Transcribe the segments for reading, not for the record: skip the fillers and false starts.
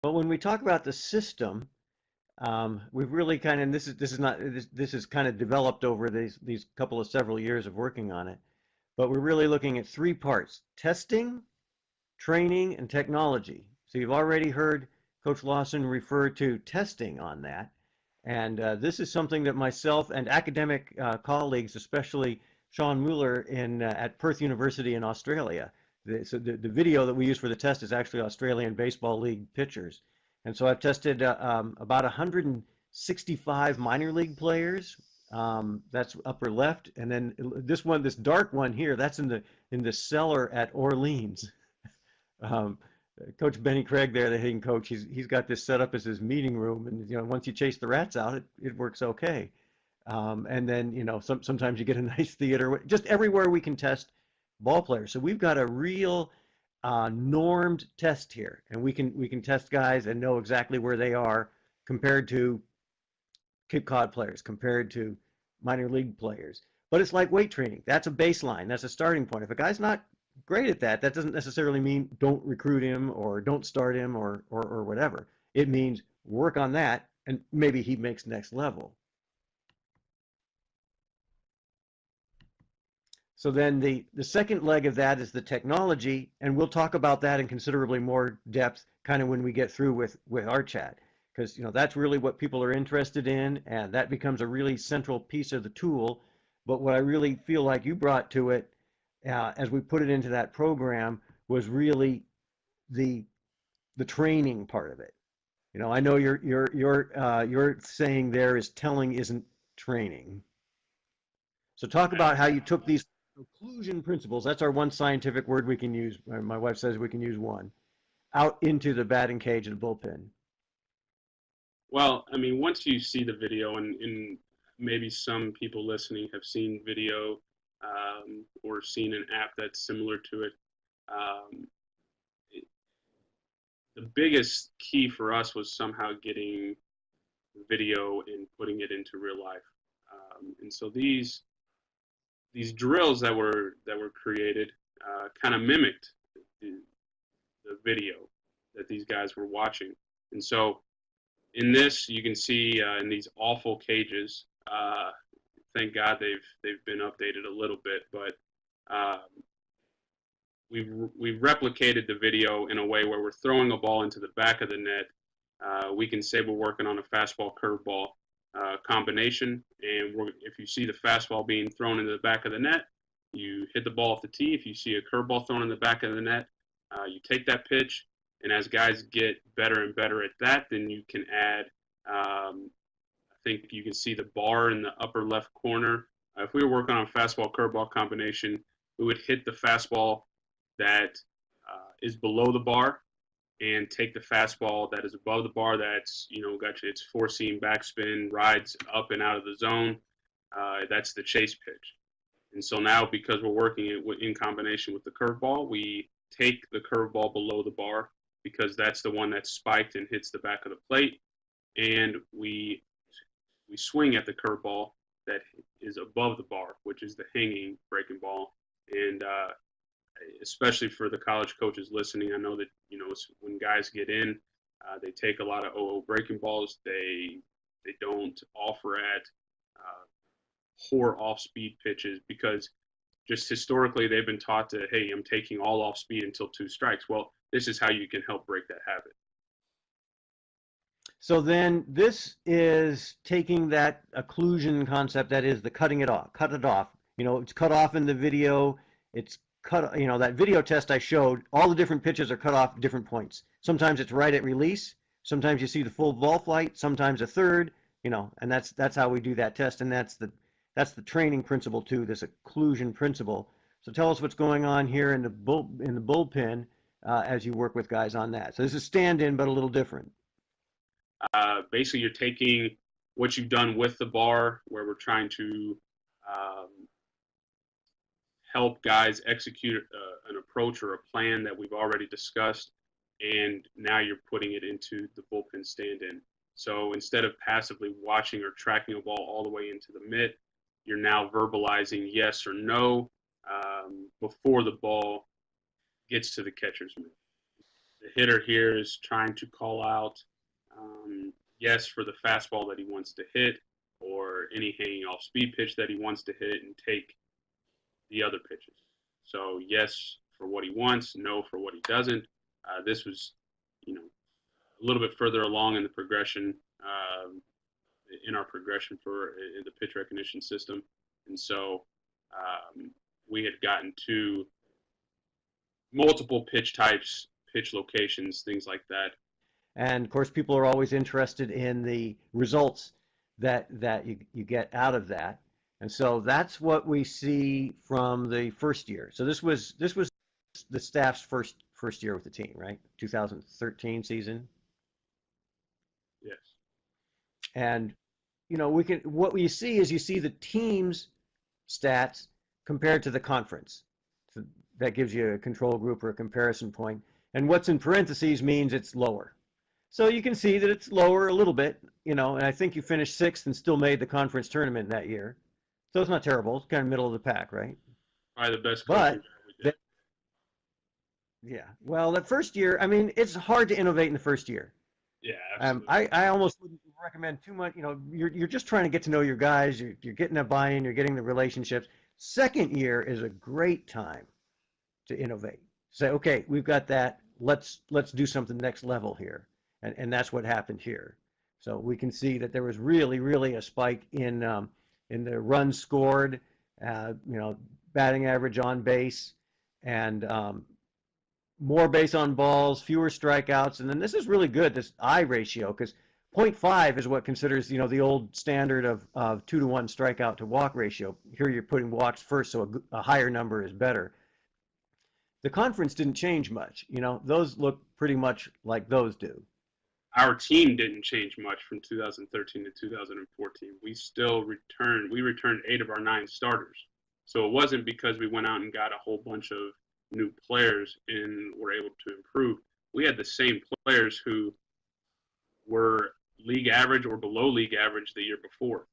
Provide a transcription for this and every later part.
But when we talk about the system, we've really kind of this is not this is kind of developed over these couple of several years of working on it. But we're really looking at three parts: testing, training, and technology. So you've already heard Coach Lawson refer to testing on that. And this is something that myself and academic colleagues, especially Sean Mueller at Perth University in Australia, the video that we use for the test is actually Australian Baseball League pitchers. And so I've tested about 165 minor league players. That's upper left, and then this dark one here, that's in the cellar at Orleans. Um, Coach Benny Craig there, the hitting coach, he's got this set up as his meeting room, and once you chase the rats out, it works okay. And then sometimes you get a nice theater, just everywhere we can test ball players. So we've got a real normed test here, and we can test guys and know exactly where they are compared to Cape Cod players, compared to minor league players. But it's like weight training. That's a baseline. That's a starting point. If a guy's not great at that, that doesn't necessarily mean don't recruit him or don't start him or whatever. It means work on that, and maybe he makes next level. So then the second leg of that is the technology, and we'll talk about that in considerably more depth kind of when we get through with our chat, because that's really what people are interested in, and that becomes a really central piece of the tool. But what I really feel like you brought to it as we put it into that program was really the training part of it. I know you're saying there is telling isn't training. So talk about how you took these occlusion principles, that's our one scientific word we can use, my wife says we can use one, out into the batting cage of the bullpen. Well, I mean, once you see the video, and maybe some people listening have seen video or seen an app that's similar to it, the biggest key for us was somehow getting video and putting it into real life. And so these drills that were created kind of mimicked the video that these guys were watching. And so in this, you can see in these awful cages, thank God they've been updated a little bit, but we've replicated the video in a way where we're throwing a ball into the back of the net. We can say we're working on a fastball curveball combination, and if you see the fastball being thrown into the back of the net, you hit the ball off the tee. If you see a curveball thrown in the back of the net, you take that pitch, and as guys get better and better at that, then you can add, I think you can see the bar in the upper left corner. If we were working on a fastball curveball combination, we would hit the fastball that is below the bar, and take the fastball that is above the bar that's, got its four-seam backspin, rides up and out of the zone. That's the chase pitch. And so now, because we're working it in combination with the curveball, we take the curveball below the bar because that's the one that's spiked and hits the back of the plate. And we swing at the curveball that is above the bar, which is the hanging breaking ball. And especially for the college coaches listening, I know that when guys get in, they take a lot of 0-0 breaking balls. They don't offer at poor off-speed pitches because just historically they've been taught to, hey, I'm taking all off-speed until 2 strikes. Well, this is how you can help break that habit. So then this is taking that occlusion concept, that is the cutting it off, cut it off. It's cut off in the video. It's cut, that video test I showed, all the different pitches are cut off at different points. Sometimes it's right at release. Sometimes you see the full ball flight, sometimes a third, and that's how we do that test. And that's the training principle too, this occlusion principle. So tell us what's going on here in the bullpen as you work with guys on that. So this is stand-in, but a little different. Basically, you're taking what you've done with the bar, where we're trying to help guys execute an approach or a plan that we've already discussed, and now you're putting it into the bullpen stand-in. So instead of passively watching or tracking a ball all the way into the mitt, you're now verbalizing yes or no before the ball gets to the catcher's mitt. The hitter here is trying to call out yes for the fastball that he wants to hit, or any hanging off speed pitch that he wants to hit, and take the other pitches. So yes for what he wants, no for what he doesn't. This was, a little bit further along in the progression, in our progression for the pitch recognition system, and so we had gotten to multiple pitch types, pitch locations, things like that. And of course, people are always interested in the results that you get out of that. And so that's what we see from the first year. So this was the staff's first year with the team, right? 2013 season. Yes. And what we see is you see the team's stats compared to the conference. So that gives you a control group or a comparison point. And what's in parentheses means it's lower. So you can see that it's lower a little bit, and I think you finished 6th and still made the conference tournament that year. So it's not terrible. It's kind of middle of the pack, right? Probably the best. But yeah, well, that first year, I mean, it's hard to innovate in the first year. Yeah, absolutely. I almost wouldn't recommend too much. You're just trying to get to know your guys. You're getting a buy-in. You're getting the relationships. Second year is a great time to innovate. Say, okay, we've got that. Let's do something next level here. And that's what happened here. So we can see that there was really a spike in the runs scored, batting average on base, and more base on balls, fewer strikeouts. And then this is really good, this I ratio, because 0.5 is what considers, the old standard of 2-to-1 strikeout to walk ratio. Here you're putting walks first, so a higher number is better. The conference didn't change much. Those look pretty much like those do. Our team didn't change much from 2013 to 2014. We returned 8 of our 9 starters. So it wasn't because we went out and got a whole bunch of new players and were able to improve. We had the same players who were league average or below league average the year before.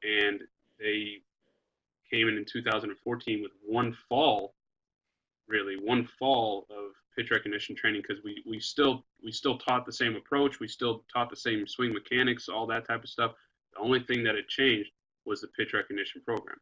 And they came in 2014 with one fall of pitch recognition training, because we still taught the same approach, we still taught the same swing mechanics, all that type of stuff. The only thing that had changed was the pitch recognition program.